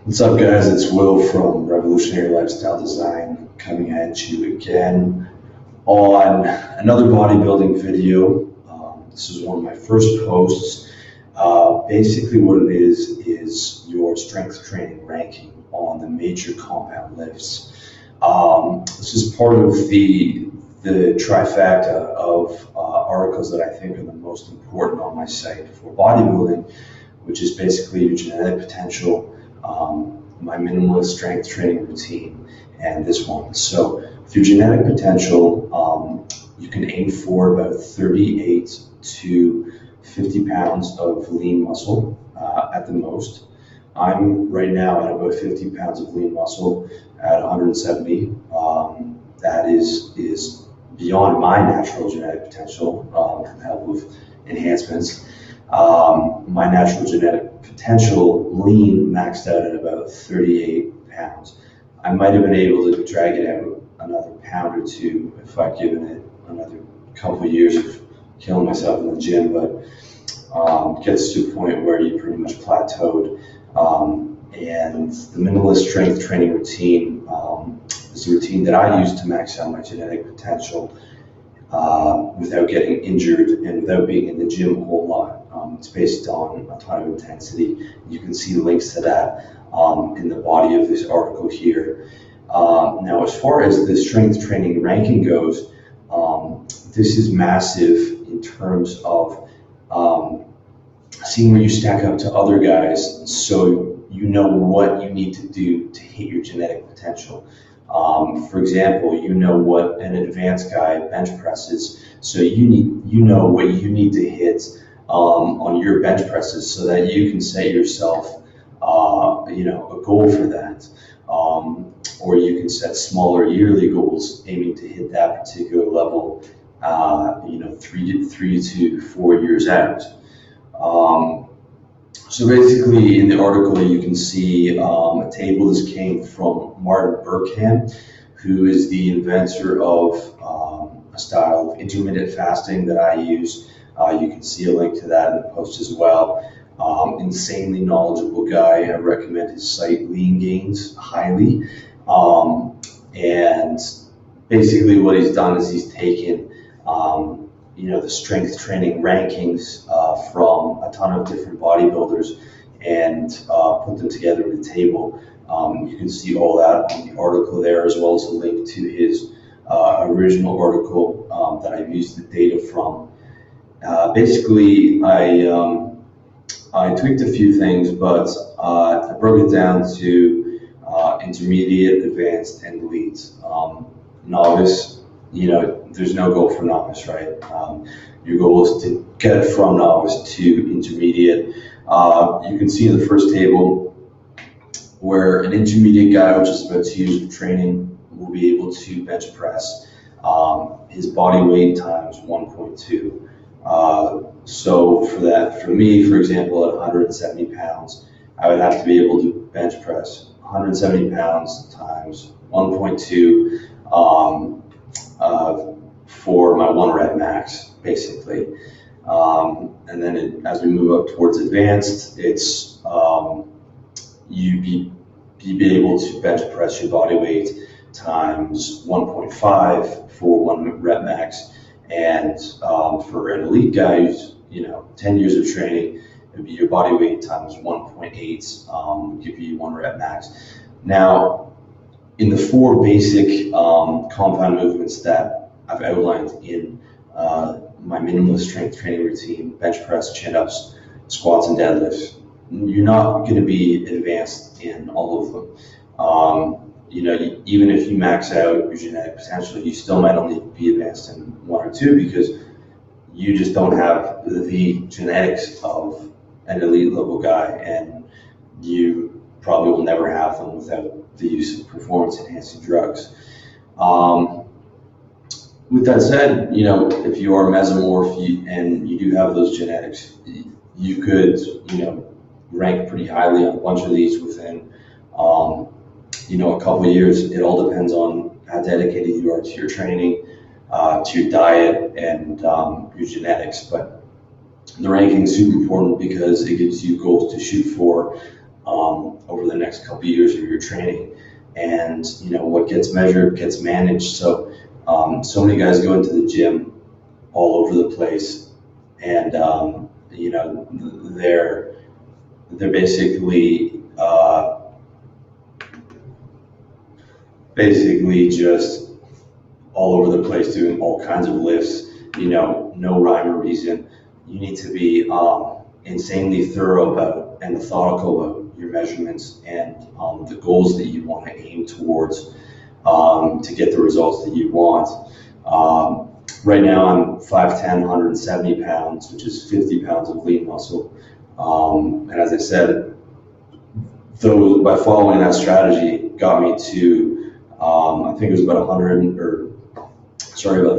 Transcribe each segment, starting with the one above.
What's up, guys? It's Will from Revolutionary Lifestyle Design coming at you again on another bodybuilding video. This is one of my first posts. Basically, what it is your strength training ranking on the major compound lifts. This is part of the trifecta of articles that I think are the most important on my site for bodybuilding, which is basically your genetic potential, my minimalist strength training routine, and this one. So with your genetic potential, you can aim for about 38 to 50 pounds of lean muscle at the most. I'm right now at about 50 pounds of lean muscle at 170. That is beyond my natural genetic potential with the help of enhancements. My natural genetic potential lean maxed out at about 38 pounds. I might have been able to drag it out another pound or two if I'd given it another couple of years of killing myself in the gym, but it gets to a point where you pretty much plateaued. And the minimalist strength training routine is a routine that I use to max out my genetic potential without getting injured and without being in the gym a whole lot. It's based on a ton of intensity. You can see links to that in the body of this article here. Now, as far as the strength training ranking goes, this is massive in terms of seeing where you stack up to other guys, so you know what you need to do to hit your genetic potential. For example, you know what an advanced guy bench presses, so you know what you need to hit on your bench presses, so that you can set yourself, a goal for that, or you can set smaller yearly goals, aiming to hit that particular level, 3 to 4 years out. So basically, in the article, you can see a table. This came from Martin Berkhan, who is the inventor of a style of intermittent fasting that I use. You can see a link to that in the post as well. Insanely knowledgeable guy. I recommend his site, Lean Gains, highly. And basically what he's done is he's taken the strength training rankings from a ton of different bodybuilders and put them together in a table. You can see all that on the article there, as well as a link to his original article that I've used the data from. Basically, I tweaked a few things, but I broke it down to intermediate, advanced, and elite. Novice, there's no goal for novice, right? Your goal is to get from novice to intermediate. You can see in the first table where an intermediate guy, which is about 2 years of training, will be able to bench press his body weight times 1.2. So for me, for example, at 170 pounds, I would have to be able to bench press 170 pounds times 1.2 for my 1 rep max, basically. And then as we move up towards advanced, it's you be able to bench press your body weight times 1.5 for 1 rep max. And for an elite guy who's 10 years of training, it would be your body weight times 1.8, give you 1 rep max. Now, in the 4 basic compound movements that I've outlined in my minimalist strength training routine, bench press, chin-ups, squats, and deadlifts, you're not going to be advanced in all of them. Even if you max out your genetic potential, you still might only be advanced in 1 or 2 because you just don't have the genetics of an elite level guy, and you probably will never have them without the use of performance enhancing drugs. With that said, if you are mesomorph and you do have those genetics, you could, rank pretty highly on a bunch of these within, a couple of years. It all depends on how dedicated you are to your training, to your diet, and your genetics. But the ranking is super important because it gives you goals to shoot for over the next next couple of years of your training. And what gets measured gets managed. So so many guys go into the gym all over the place, and they're basically just all over the place doing all kinds of lifts, no rhyme or reason. You need to be insanely thorough about and methodical about your measurements and the goals that you want to aim towards to get the results that you want. Right now I'm 5'10", 170 pounds, which is 50 pounds of lean muscle. And as I said, by following that strategy got me to, I think it was about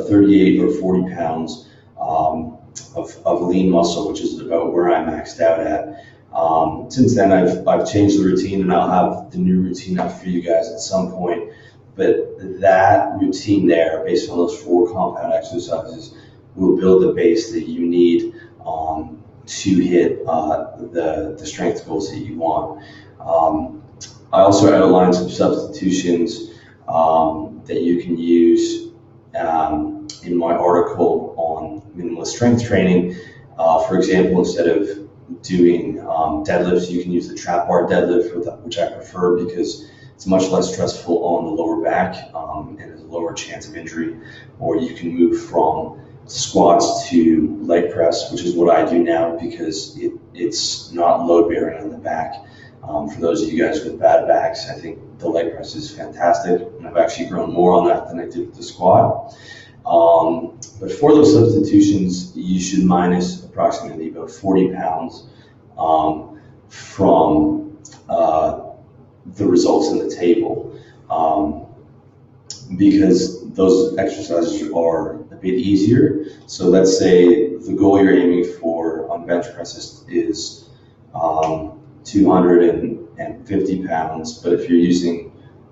38 or 40 pounds of lean muscle, which is about where I maxed out at. Since then, I've changed the routine, and I'll have the new routine up for you guys at some point. But that routine there, based on those 4 compound exercises, will build the base that you need to hit the strength goals that you want. I also outlined some substitutions that you can use in my article on minimalist strength training. For example, instead of doing deadlifts, you can use the trap bar deadlift, which I prefer because it's much less stressful on the lower back and has a lower chance of injury. Or you can move from squats to leg press, which is what I do now because it's not load bearing on the back. For those of you guys with bad backs, I think the leg press is fantastic, and I've actually grown more on that than I did with the squat. But for those substitutions, you should minus approximately about 40 pounds from the results in the table, because those exercises are a bit easier. So let's say the goal you're aiming for on bench press is 250 pounds, but if you're using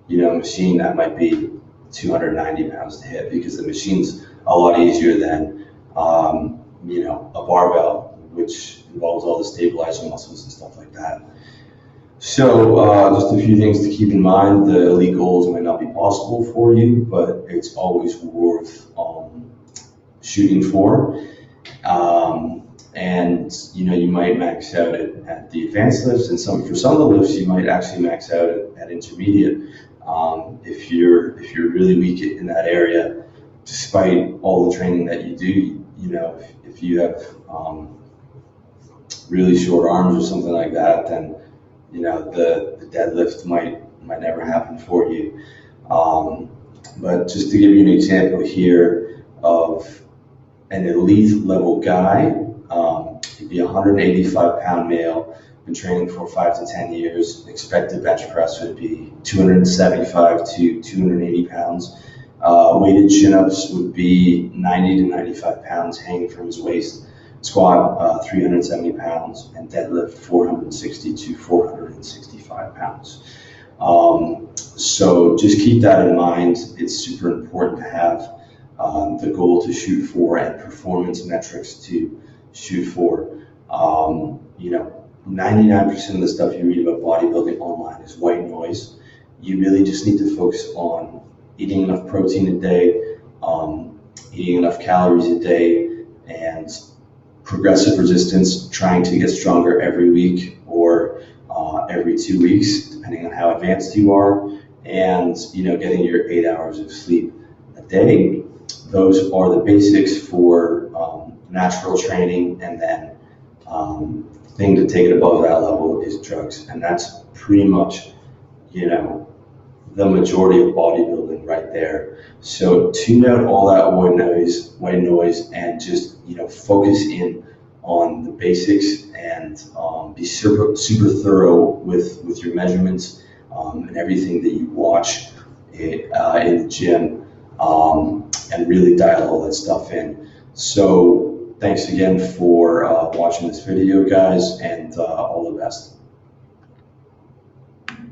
a machine, that might be 290 pounds to hit, because the machine's a lot easier than a barbell, which involves all the stabilizing muscles and stuff like that. So just a few things to keep in mind. The elite goals might not be possible for you, but it's always worth shooting for. And you might max out at the advanced lifts, and for some of the lifts you might actually max out at intermediate. If you're really weak in that area, despite all the training that you do, if you have really short arms or something like that, then the deadlift might never happen for you. But just to give you an example here of an elite level guy, he'd be a 185 pound male, been training for 5 to 10 years. Expected bench press would be 275 to 280 pounds. Weighted chin-ups would be 90 to 95 pounds hanging from his waist. Squat 370 pounds, and deadlift 460 to 465 pounds. So just keep that in mind. It's super important to have the goal to shoot for and performance metrics to shoot for. 99% of the stuff you read about bodybuilding online is white noise. You really just need to focus on eating enough protein a day, eating enough calories a day, and progressive resistance, trying to get stronger every week or every 2 weeks, depending on how advanced you are, and getting your 8 hours of sleep a day. Those are the basics for natural training, and then thing to take it above that level is drugs, and that's pretty much the majority of bodybuilding right there. So tune out all that white noise, and just focus in on the basics, and be super thorough with your measurements and everything that you watch in the gym, and really dial all that stuff in. So thanks again for watching this video, guys, and all the best.